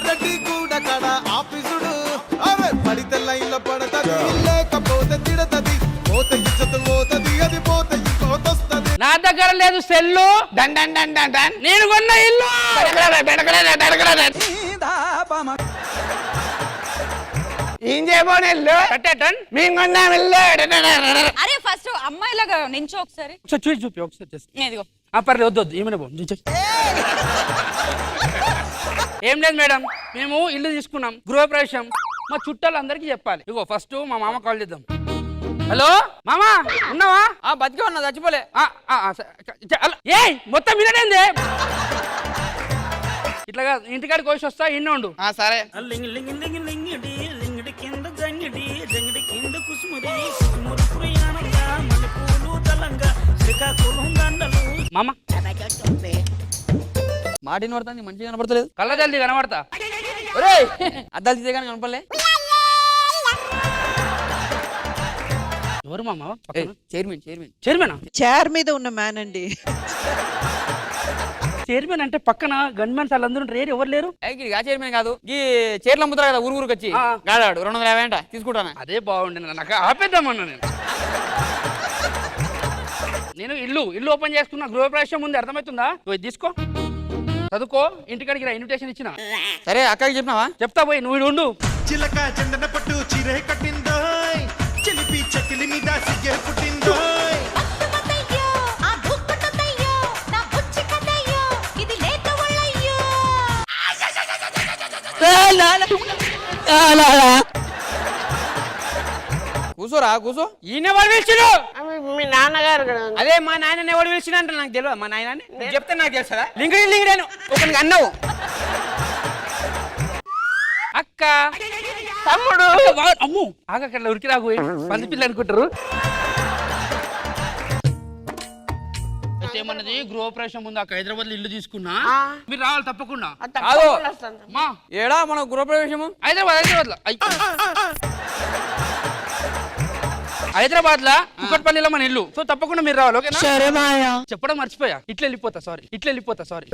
రెడ్డి కూడా కడ ఆఫీసుడు అవే పడితే లైన్ లో పడతది లేకపోతే తిడతది పోతే ఇచ్చత పోతది అది పోతే ఇంకోతొస్తది నా దగ్గర లేదు సెల్లు నేను కొన్న ఇల్లు ఏం చేయబోని ఇల్లు మేము కొన్నాం ఇల్లు. అరే ఫస్ట్ అమ్మాయిలాగా నించో ఒకసారి చూపి ఒకసారి ఇదిగో పర్లేదు వద్దు ఏమైనా పో ఏం లేదు మేడం మేము ఇల్లు తీసుకున్నాం గృహప్రవేశం మా చుట్టాలందరికీ చెప్పాలి ఇగో ఫస్ట్ మా మామ కాల్ చేద్దాం హలో మామా ఉన్నావా బతికే ఉన్నా చచ్చిపోలే ఏ మొత్తం వినడేంది ఇట్లాగా ఇంటికాడికి కోసి వస్తా ఇన్న ఉండు సరే మామ మాటిని పడుతుంది మంచిగా కనపడతలేదు కళ్ళ జల్దీ కనబడతా అద్దాలు తీసే కానీ కనపడలే ఎవరు మామ చైర్మన్ చైర్మనా చైర్ మీద ఉన్న మ్యాన్ అండి. చైర్మన్ అంటే పక్కన గన్మెన్స్ వాళ్ళందరూ రేరు ఎవరు లేరు చైర్మన్ కాదు ఈ చైర్లు అమ్ముతారు కదా ఊరికి వచ్చి గాడాడు 250 అంట తీసుకుంటాను. అదే బాగుండే నాకు ఆపేద్దామన్నా నేను ఇల్లు ఓపెన్ చేసుకున్నా గృహప్రవేశం ఉంది అర్థమవుతుందా తీసుకో చదువుకో ఇంటికాడికి రా ఇన్విటేషన్ ఇచ్చిన సరే అక్కడికి చెప్పినావా చెప్తా పోయి నువ్వు ఉండు చిలక చందన పట్టు చీరే కట్టిందో చిలిపి చకిలి మీద సిగ్గే పుట్టిందో కూసోరా కూసో. ఈయన ఎవరు పిలిచిడు మీ నాన్నగారు అదే మా నాయన ఎవరు పిలిచిన అంటే నాకు తెలియదు మా నాయన చెప్తే నాకు తెలుసా లింగడేను ఒకరికి అన్నావు అక్క తమ్ముడు అమ్ము ఆగక్కడ ఉరికి రాకు పంది పిల్ల అనుకుంటారు ఏమన్నది గృహప్రవేశం ముందు అక్క హైదరాబాద్ లో ఇల్లు తీసుకున్నా మీరు రావాలి తప్పకుండా ఏడా మన గృహప్రవేశము హైదరాబాద్ లో హైదరాబాద్ లా కుకట్పల్లిలో మన ఇల్లు సో తప్పకుండా మీరు రావాలి ఓకేనా సరే మాయా చెప్పడం మర్చిపోయా ఇట్లా వెళ్ళిపోతా సారీ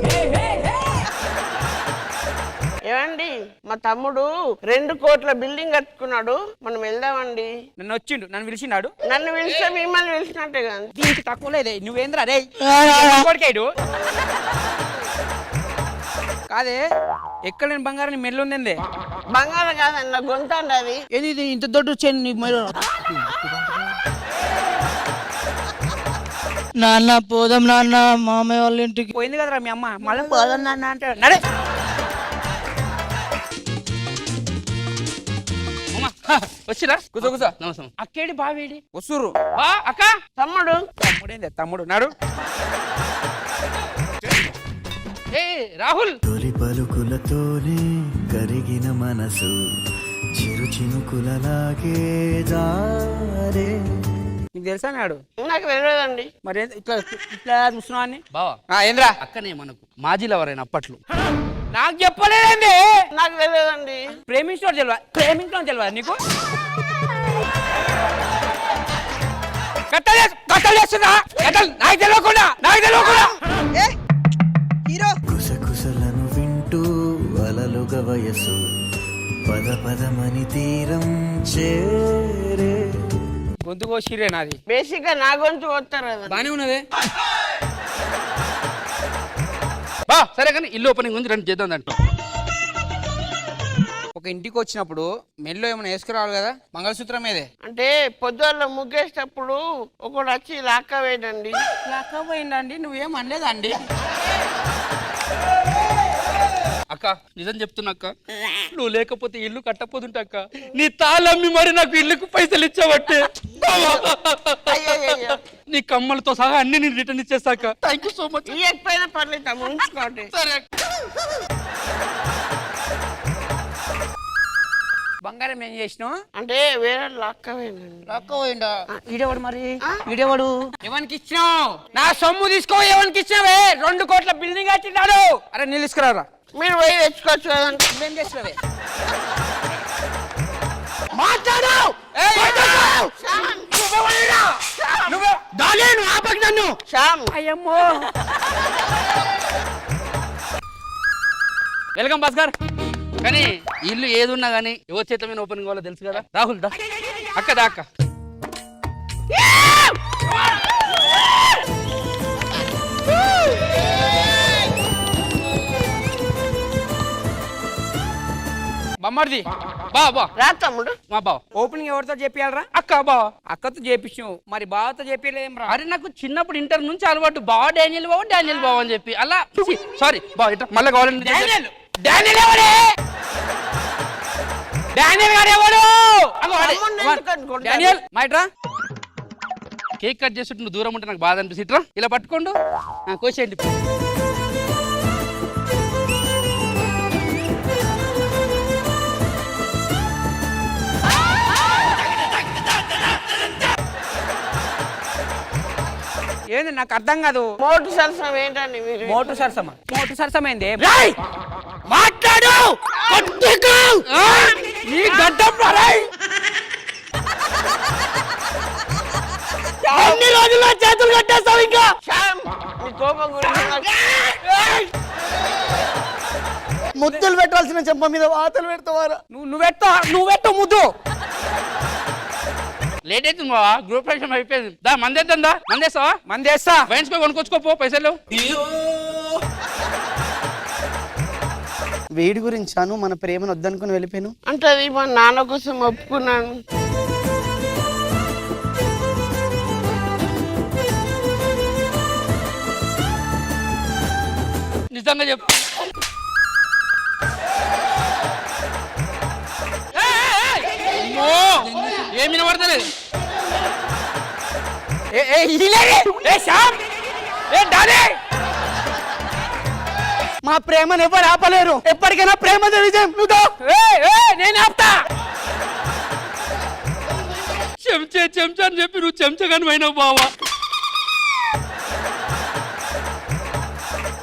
ఏమండి మా తమ్ముడు 2 కోట్ల బిల్డింగ్ కట్టుకున్నాడు మనం వెళ్దామండి. నన్ను పిలిచినాడు. నన్ను పిలిస్తే మిమ్మల్ని పిలిచినట్టే కదా. దీనికి తక్కువ లేదే నువ్వేంద్రా రే కాదే ఎక్కడ నేను బంగారం మెల్లు ఉందే బంగారం కాదండి నా గొంత అండి అది. ఏది ఇంత దొడ్డు చేయను నాన్న పోదాం నాన్న మామయ్య వాళ్ళ ఇంటికి. పోయింది కదరా మీ అమ్మ మళ్ళీ పోదాం నాన్న అంటే నడే వచ్చిరా కూర్చో నమస్కారం అక్కేడి బావేడి వస్తురు అక్క తమ్ముడేంది తమ్ముడు నాడు ఏ రాహుల్ తొలి పలుకులతోనే కరిగిన మనసు చిరు చినుకులలాగే జారే. నీకు తెలుసా నాడు నాకు తెలియదండి. మరి ఇట్లా చూస్తున్నావు అని బావా ఏంద్రా అక్కనే మనకు మాజీలు ఎవరైనా అప్పట్లో నాకు చెప్పలేదండి. నాకు తెలియదండి. ప్రేమించడం తెలియదు నీకు కట్టలు చేస్తున్నా నాకు తెలియకుండా కుసకుసలను వింటూ అలలుగ వయసు పద పదమని తీరం చేరే. గొంతు కోసిరే నాది బేసిక్ గా నా గొంతు వస్తారు కదా. బానే ఉన్నదే సరే కానీ ఇల్లు ఓపెనింగ్ ఉంది రండి చేద్దాం దాంట్లో. ఒక ఇంటికి వచ్చినప్పుడు మెల్లో ఏమైనా వేసుకురావాలి కదా మంగళసూత్రం మీదే అంటే పొద్దున్న ముగ్గేసేటప్పుడు ఒకడు వచ్చి లాక్కపోయిందండి. పోయిందండి నువ్వేం అనలేదండి. అక్క నిజం చెప్తున్నా అక్క నువ్వు లేకపోతే ఇల్లు కట్టపోతుంటా అక్క నీ తాళమ్మి మరి నాకు ఇల్లుకు పైసలు ఇచ్చావట్టే నీ కమ్మలతో సహా అన్ని నేను రిటర్న్ ఇచ్చేస్తాక థ్యాంక్ యూ సో మచ్. ఇవ్వకపోయినా పర్లేదు తమ్ముడు ఉంచుకోండి. సరే బంగారం ఏం చేసినావు అంటే వేరే లాక్కపోయిందండి. పోయిందా ఈడేవాడు మరి ఈడేవాడు ఎవరికి ఇచ్చినావు నా సొమ్ము తీసుకో ఎవరికి ఇచ్చినావే 2 కోట్ల బిల్డింగ్ కట్టినాడు. అరే నీళ్ళు తీసుకురారా మీరు పోయి తెచ్చుకోవచ్చు కదండి. ఏం చేసినవే వెల్కమ్ భాస్కర్ కానీ ఇల్లు ఏది ఉన్నా కానీ ఎవరి చేతుల మీద ఓపెన్ కావాలో తెలుసు కదా. రాహుల్ దా అక్క దా అక్క. బొమ్మడిది బా బా రా తమ్ముడు. మా బావ ఓపెనింగ్ ఎవరితో చెప్పాలరా? అక్క బావ. అక్కతో చేపించావు, మరి బావతో చెప్పలేం రా. అరే నాకు చిన్నప్పుడు ఇంటర్ నుంచి అలవాటు బావ డానియల్ బావ అని చెప్పి అలా. సారీ బావ ఇట్లా మళ్ళీ కావాలంటే డానియల్ ఎవడే? డానియల్ గారు ఎవడు? తమ్ముడిని ఎందుకు అనుకుంటారు? డానియల్ మైట్రా. కేక్ కట్ చేస్తుంటే నువ్వు దూరం ఉంటే నాకు బాధ అనిపిస్తుంది. ఇట్రా ఇలా పట్టుకోండు కోసేయండి. ఏంది నాకు అర్థం కాదు. మోటు సరసం ఏంటండి మీరు? మోటు సరసమా? మోటు సరసమైంది మాట్లాడు నీ గడ్డం అన్ని రోజుల్లో చేతులు కట్టేస్తావు ఇంకా. శ్యామ్, నీ కోపం గురించి నాకు- ముద్దులు పెట్టాల్సిన చెంప మీద వాతలు పెడతావారా? నువ్వు పెట్టు ముద్దు. లేట్ అవుతుంది బావా, గ్రూప్ ఫంక్షన్ అయిపోయింది. దా మందేద్దా మందేస్తావా? మందేస్తా. వైన్స్ పోయి కొనుక్కొచ్చుకోపో, పైసలు. వేడి గురించాను మన ప్రేమను వద్దనుకుని వెళ్ళిపోయాను. అంటే అది మా నాన్న కోసం ఒప్పుకున్నాను. నిజంగా చెప్పు. ఏమి వినబడతలేదు. మా ప్రేమను ఎవరు ఆపలేరు. ఎప్పటికైనా ప్రేమ విజయం. నేను ఆపుతా. చెంచా అని చెప్పి నువ్వు చెంచగాని అయినావు బావా.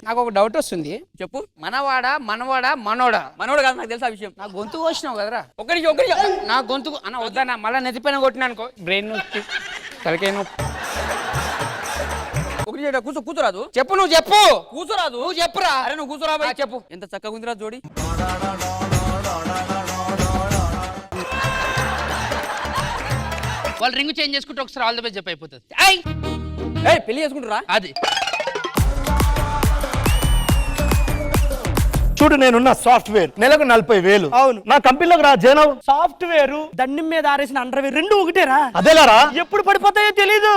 నాకు ఒక డౌట్ వస్తుంది, చెప్పు. మనవాడా మనవాడా మనోడా? మనోడు కాదు, నాకు తెలుసు ఆ విషయం. నా గొంతు కోసినావు కదరా. ఒకరికి నా గొంతు అన్న వద్దన్నా, మళ్ళీ నెత్తిపైన కొట్టినా అనుకో బ్రెయిన్ నొప్పి, తలకాయ నొప్పి. ఒకటి కూతురాదు. చెప్పు, నువ్వు చెప్పు. కూతురాదు, నువ్వు చెప్పురా. అరే నువ్వు కూతురా బాయ్, చెప్పు. ఎంత చక్కగా ఉందిరా జోడి. వాళ్ళు రింగ్ చేంజ్ చేసుకుంటే ఒకసారి ఆల్ ద బెస్ట్ చెప్పి అయిపోతుంది. పెళ్లి చేసుకుంటారా? అది చూడు, నేనున్న సాఫ్ట్వేర్ నెలకు 40,000. అవును, నా కంపెనీలోకి రా జైనవ్. సాఫ్ట్వేర్ దండం మీద ఆరేసిన అండర్వేర్ రెండు ఒకటేరా? అదేలారా, ఎప్పుడు పడిపోతాయో తెలీదు.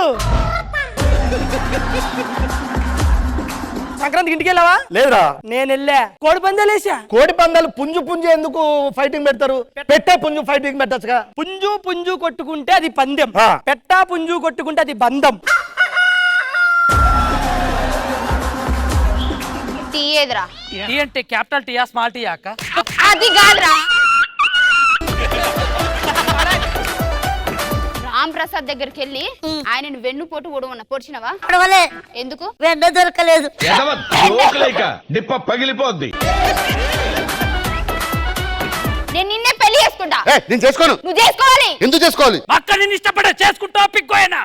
సంక్రాంతికి ఇంటికి వెళ్ళావా? లేదురా. నేను వెళ్ళా, కోడి పందాలేసా. కోడి పందాలు పుంజు పుంజు ఎందుకు ఫైటింగ్ పెడతారు? పెట్టే పుంజు ఫైటింగ్ పెట్టచ్చుగా. పుంజు పుంజు కొట్టుకుంటే అది పందెం, ఆ. పెట్టా పుంజు కొట్టుకుంటే అది బంధం. టీ ఏదిరా? టీ అంటే క్యాపిటల్ టీయా స్మాల్ టీయా అక్క? అది కాదురా. రామ్ ప్రసాద్ దగ్గరికి వెళ్ళి ఆయనను వెన్నుపోటు పొడిచినవా? ఎందుకు? వెంట దొరకలేదు. డిప్ప పగిలిపోద్ది. నేను నిన్నే పెళ్లి చేసుకుంటా. నేను చేసుకోను. నువ్వు చేసుకోవాలి. ఎందుకు చేసుకోవాలి? అక్క నేను ఇష్టపడే చేసుకుంటా పిక్కోయనా.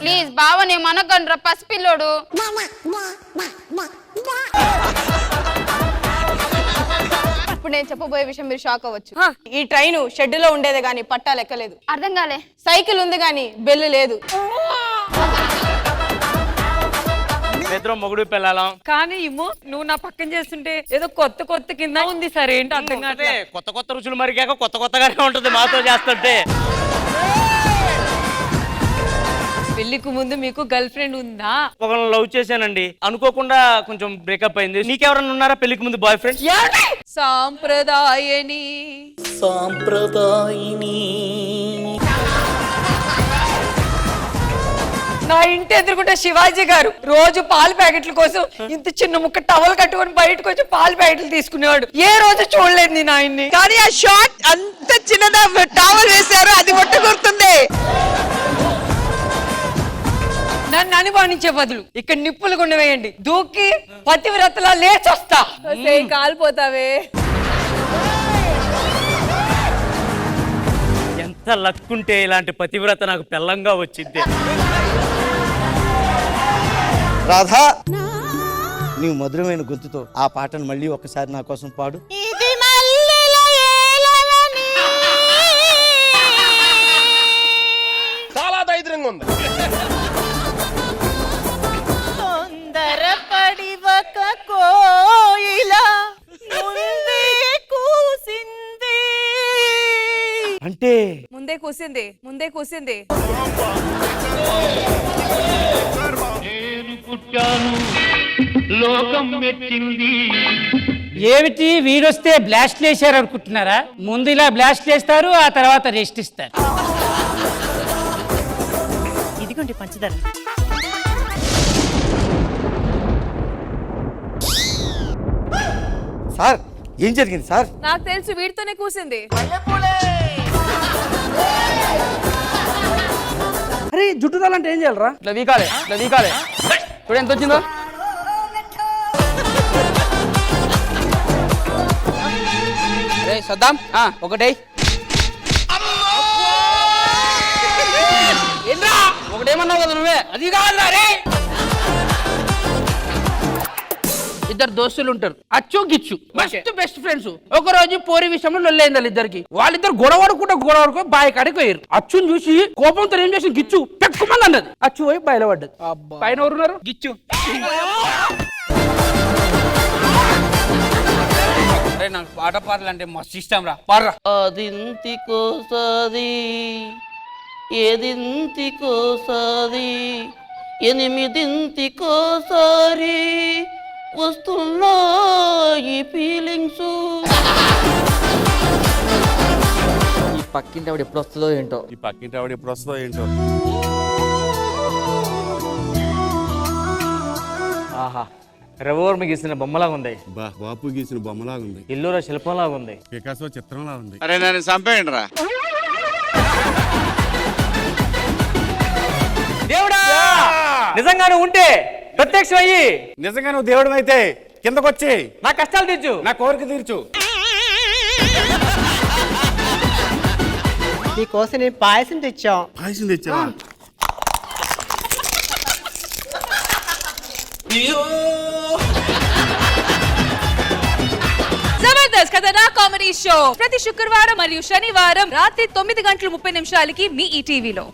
ప్లీజ్ బావ, నేను మనగండ్రా పసిపిల్లోడు. ఇప్పుడు నేను చెప్పబోయే విషయం మీరు షాక్ అవ్వచ్చు. ఈ ట్రైన్ షెడ్ లో ఉండేది గాని పట్టాలు ఎక్కలేదు. అర్థం కాలే. సైకిల్ ఉంది గాని బెల్లు లేదు. ఇద్దరం మొగుడు పెళ్ళాం. కానీ ఇమ్మో నువ్వు నా పక్కన చేస్తుంటే ఏదో కొత్త కొత్త కింద ఉంది సార్. ఏంటి అర్థం కావట్లే. కొత్త కొత్త రుచులు మరిగాక కొత్త కొత్తగానే ఉంటుంది మాతో చేస్తుంటే. పెళ్లికి ముందు మీకు గర్ల్ ఫ్రెండ్ ఉందా? ఒకరిని లవ్ చేశానండి, అనుకోకుండా కొంచెం బ్రేకప్ అయింది. నీకెవరన్నా ఉన్నారా పెళ్లికి ముందు బాయ్ ఫ్రెండ్? సాంప్రదాయని నా ఇంటి ఎదురుకుంటే శివాజీ గారు రోజు పాల ప్యాకెట్ల కోసం ఇంత చిన్న ముక్క టవల్ కట్టుకొని బయటకు వచ్చి పాల ప్యాకెట్లు తీసుకునేవాడు. ఏ రోజు చూడలేదు నేను ఆయన్ని. కానీ ఆ షార్ట్ అంత చిన్నదా టవల్ వేశారు, అది ఒట్టు గుర్తుంది. నన్ను అనుమానించే బదులు ఇక్కడ నిప్పులు గుండె వేయండి, దూకి పతివ్రతలా లేచొస్తా. కాలిపోతావే. ఎంత లక్కుంటే ఇలాంటి పతివ్రత నాకు పెళ్ళంగా వచ్చింది. రాధా, నీవు మధురమైన గొంతుతో ఆ పాటను మళ్ళీ ఒక్కసారి నా కోసం పాడు. ఇది మళ్ళీ ముందే కూసింది ఏమిటి వీడొస్తే బ్లాస్ట్ వేసారు అనుకుంటున్నారా? ముందు ఇలా బ్లాస్ట్ వేస్తారు, ఆ తర్వాత రెస్ట్ ఇస్తారు. ఇదిగోండి పంచదార. సార్ ఏం జరిగింది సార్? నాకు తెలుసు, వీడితోనే కూసింది. అరే జుట్టు రాలంటే ఏం చేయాలరా? ఇట్లా వీకాలే చూడు ఎంత వచ్చిందో. రే సద్దాం ఒకటే ఏంట్రా ఒకటేమన్నావు కదా నువ్వే, అది కావాలా రే. ఇద్దరు దోస్తులు ఉంటారు, అచ్చు గిచ్చు, బెస్ట్ ఫ్రెండ్స్. ఒక రోజు పోరి విషయంలో లొల్లైంది వాళ్ళిద్దరికి. వాళ్ళిద్దరు గొడవడుకుంటూ బాయి కాడికి పోయారు. అచ్చుని చూసి కోపంతో ఏం చేసి గిచ్చు పెట్టుకోమని అన్నది. అచ్చు పోయి బయలుపడ్డది. పైన ఎవరున్నారు? గిచ్చు. నాకు పాట పాటలు అంటే మస్తు ఇష్టం రా, పాడరా. అదింతికోసాది ఏదింతికోసాది ఎనిమిదింతికోసారి వస్తున్నా ఈ ఫీలింగ్స్. ఈ పక్కింటి ఆవిడ ఎప్పుడు వస్తుందో ఏంటో. ఆహా, రవివర్మ గీసిన బొమ్మలాగా ఉంది. బాపు గీసిన బొమ్మలాగా ఉంది. ఇల్లురా శిల్పంలాగా ఉంది. పికాసో చిత్రంలా ఉంది. అరే నన్ను చంపేయండి రా. దేవుడా, నిజంగానే ఉంటే ప్రత్యక్షం అయ్యి, నిజంగా నువ్వు దేవుడు అయితే కిందకొచ్చి నా కష్టాలు తీర్చు, నా కోరిక తీర్చు. నీకోసం నేను పాయసం తెచ్చాం. పాయసం తెచ్చావా? జబర్దస్త్ కథనా కామెడీ షో ప్రతి శుక్రవారం మరియు శనివారం రాత్రి 9:30 మీ ఈ టీవీలో.